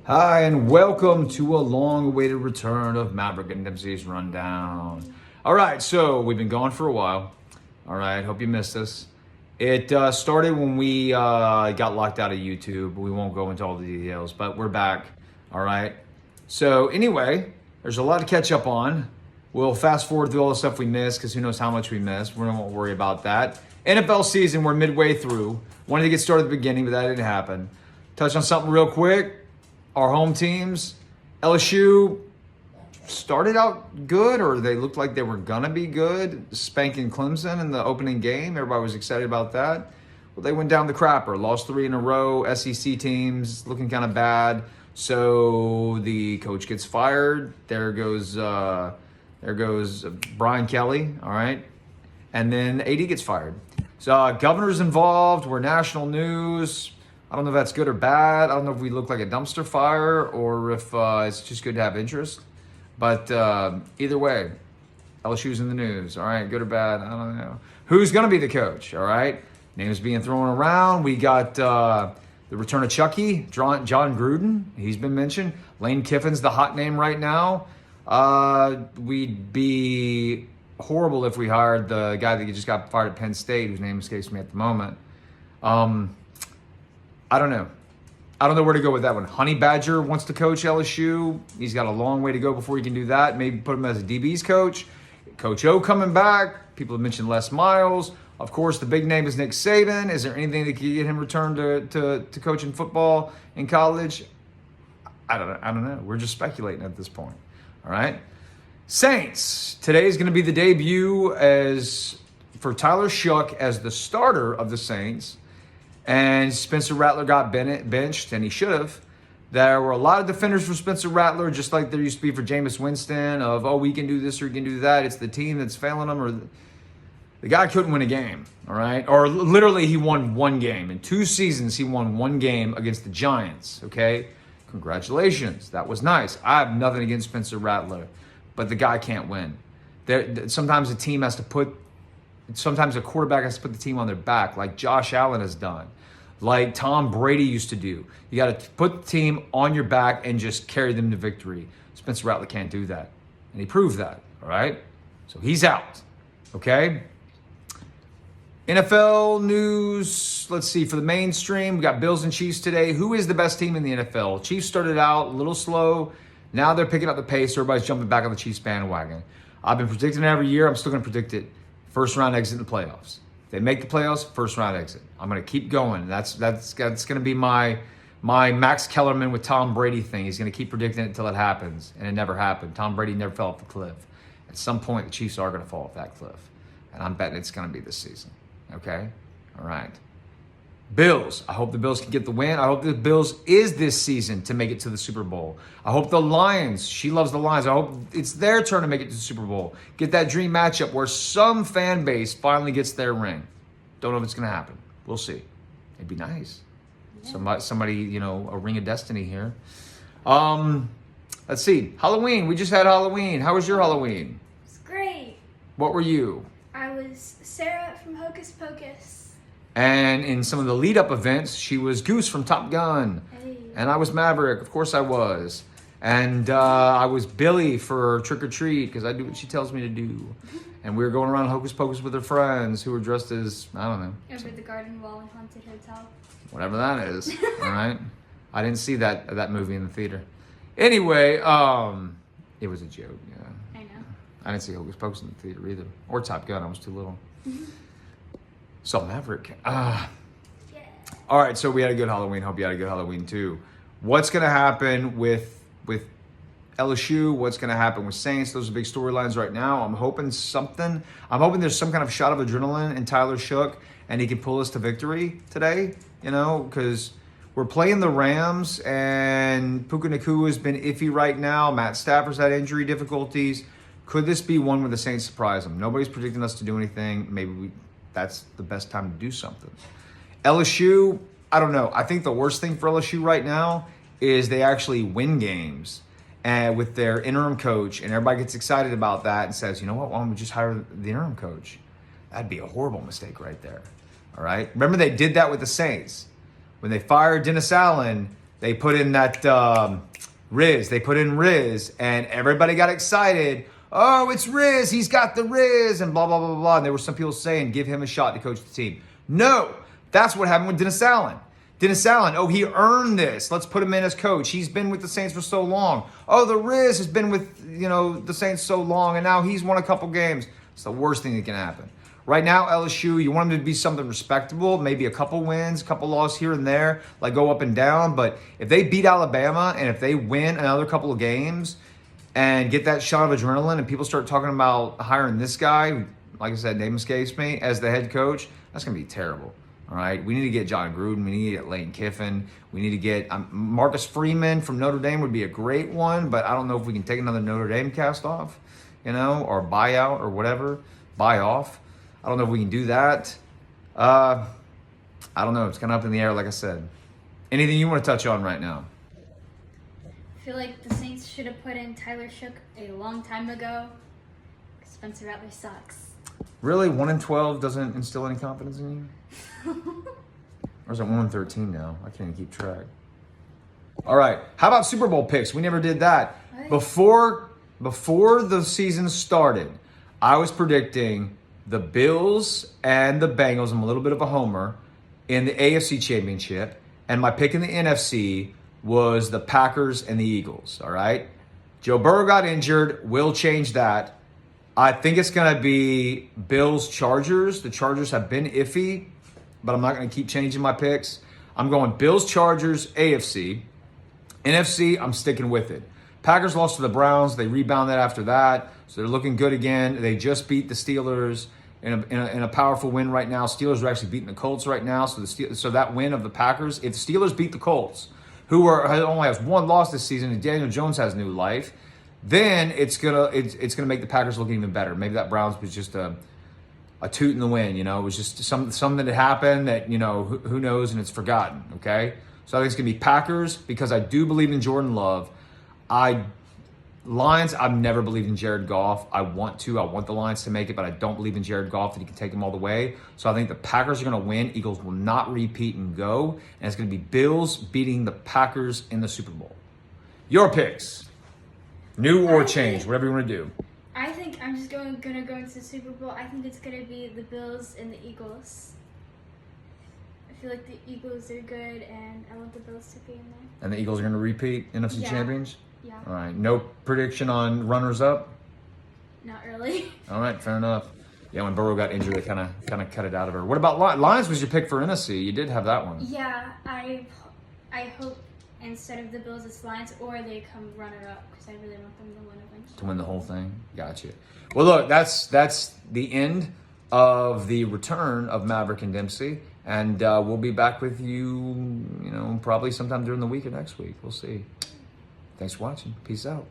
Hi, and welcome to a long-awaited return of Maverick and Dempsey's Rundown. All right, so we've been gone for a while. All right, hope you missed us. It started when we got locked out of YouTube. We won't go into all the details, but we're back. All right. So anyway, there's a lot to catch up on. We'll fast forward through all the stuff we missed because who knows how much we missed. We won't worry about that. NFL season, we're midway through. Wanted to get started at the beginning, but that didn't happen. Touch on something real quick. Our home teams, LSU started out good, or they looked like they were gonna be good, spanking Clemson in the opening game. Everybody was excited about that. Well, they went down the crapper, lost 3 in a row. SEC teams looking kind of bad. So the coach gets fired. There goes Brian Kelly. All right, and then AD gets fired. So governor's involved. We're national news. I don't know if that's good or bad. I don't know if we look like a dumpster fire or if it's just good to have interest. But either way, LSU's in the news. All right, good or bad, I don't know. Who's going to be the coach? All right, names being thrown around. We got the return of Chucky, John Gruden. He's been mentioned. Lane Kiffin's the hot name right now. We'd be horrible if we hired the guy that just got fired at Penn State, whose name escapes me at the moment. I don't know. I don't know where to go with that one. Honey Badger wants to coach LSU. He's got a long way to go before he can do that. Maybe put him as a DB's coach. Coach O coming back. People have mentioned Les Miles. Of course, the big name is Nick Saban. Is there anything that could get him returned to coaching football in college? I don't know. We're just speculating at this point. All right. Saints. Today is going to be the debut for Tyler Shough as the starter of the Saints. And Spencer Rattler got benched, and he should have. There were a lot of defenders for Spencer Rattler, just like there used to be for Jameis Winston, we can do this or we can do that. It's the team that's failing them, or the guy couldn't win a game, all right? Or literally he won one game. In 2 seasons, he won one game against the Giants, okay? Congratulations. That was nice. I have nothing against Spencer Rattler, but the guy can't win. Sometimes a quarterback has to put the team on their back, like Josh Allen has done, like Tom Brady used to do. You got to put the team on your back and just carry them to victory. Spencer Rattler can't do that, and he proved that, all right? So he's out, okay? NFL news, let's see, for the mainstream, we got Bills and Chiefs today. Who is the best team in the NFL? Chiefs started out a little slow. Now they're picking up the pace. Everybody's jumping back on the Chiefs bandwagon. I've been predicting it every year. I'm still going to predict it. First round exit in the playoffs. If they make the playoffs, first round exit. I'm going to keep going. That's going to be my Max Kellerman with Tom Brady thing. He's going to keep predicting it until it happens, and it never happened. Tom Brady never fell off the cliff. At some point, the Chiefs are going to fall off that cliff, and I'm betting it's going to be this season. Okay? All right. Bills. I hope the Bills can get the win. I hope the Bills is this season to make it to the Super Bowl. I hope the Lions, she loves the Lions. I hope it's their turn to make it to the Super Bowl. Get that dream matchup where some fan base finally gets their ring. Don't know if it's going to happen. We'll see. It'd be nice. Yeah. Somebody, a ring of destiny here. Let's see. Halloween. We just had Halloween. How was your Halloween? It's great. What were you? I was Sarah from Hocus Pocus. And in some of the lead-up events, she was Goose from Top Gun. Hey. And I was Maverick. Of course I was. And I was Billy for Trick or Treat because I do what she tells me to do. And we were going around Hocus Pocus with her friends who were dressed as, I don't know. Over the garden wall in Haunted Hotel. Whatever that is. All right? I didn't see that movie in the theater. Anyway, it was a joke. Yeah. I know. I didn't see Hocus Pocus in the theater either. Or Top Gun. I was too little. Saw Maverick. Yeah. All right, so we had a good Halloween. Hope you had a good Halloween too. What's going to happen with LSU? What's going to happen with Saints? Those are big storylines right now. I'm hoping there's some kind of shot of adrenaline in Tyler Shough, and he can pull us to victory today, because we're playing the Rams, and Puka Nacua has been iffy right now. Matt Stafford's had injury difficulties. Could this be one where the Saints surprise them? Nobody's predicting us to do anything. Maybe that's the best time to do something. LSU, I don't know. I think the worst thing for LSU right now is they actually win games and with their interim coach, and everybody gets excited about that and says, you know what, why don't we just hire the interim coach? That'd be a horrible mistake right there. All right? Remember they did that with the Saints. When they fired Dennis Allen, They put in that Riz. They put in Riz, and everybody got excited. Oh, it's Riz. He's got the Riz, and blah, blah, blah, blah. And there were some people saying, give him a shot to coach the team. No, that's what happened with Dennis Allen. Dennis Allen, oh, he earned this. Let's put him in as coach. He's been with the Saints for so long. Oh, the Riz has been with, the Saints so long, and now he's won a couple games. It's the worst thing that can happen. Right now, LSU, you want them to be something respectable, maybe a couple wins, a couple losses here and there, like go up and down. But if they beat Alabama and if they win another couple of games and get that shot of adrenaline and people start talking about hiring this guy, like I said, name escapes me, as the head coach, that's going to be terrible. All right, we need to get John Gruden. We need to get Lane Kiffin. We need to get Marcus Freeman from Notre Dame would be a great one, but I don't know if we can take another Notre Dame cast off, or buyout or whatever, buy off. I don't know if we can do that. I don't know. It's kind of up in the air, like I said. Anything you want to touch on right now? I feel like the Saints should have put in Tyler Shook a long time ago. Spencer Rattler sucks. Really? 1-12 doesn't instill any confidence in you? Or is it 1-13 now? I can't even keep track. All right. How about Super Bowl picks? We never did that. What? Before the season started, I was predicting the Bills and the Bengals. I'm a little bit of a homer in the AFC Championship. And my pick in the NFC was the Packers and the Eagles. All right. Joe Burrow got injured. Will change that. I think it's going to be Bills-Chargers. The Chargers have been iffy, but I'm not going to keep changing my picks. I'm going Bills-Chargers, AFC. NFC, I'm sticking with it. Packers lost to the Browns. They rebounded after that, so they're looking good again. They just beat the Steelers in a powerful win right now. Steelers are actually beating the Colts right now, so that win of the Packers, if the Steelers beat the Colts, who only has one loss this season, and Daniel Jones has new life, then it's gonna make the Packers look even better. Maybe that Browns was just a toot in the wind, it was just something that happened that who knows, and it's forgotten. Okay, so I think it's gonna be Packers because I do believe in Jordan Love. Lions, I've never believed in Jared Goff. I want the Lions to make it, but I don't believe in Jared Goff that he can take them all the way. So I think the Packers are going to win. Eagles will not repeat and go. And it's going to be Bills beating the Packers in the Super Bowl. Your picks. New or change, whatever you want to do. I think I'm just gonna go into the Super Bowl. I think it's gonna be the Bills and the Eagles. I feel like the Eagles are good, and I want the Bills to be in there. And the Eagles are going to repeat NFC champions? Yeah. All right. No prediction on runners-up? Not really. All right, fair enough. Yeah, when Burrow got injured, they kind of cut it out of her. What about Lions was your pick for NFC? You did have that one. Yeah, I hope instead of the Bills, it's Lions, or they come runner-up, because I really want them to win eventually. To win the whole thing? Gotcha. Well, look, that's the end of the return of Maverick and Dempsey. And we'll be back with you, probably sometime during the week or next week. We'll see. Thanks for watching. Peace out.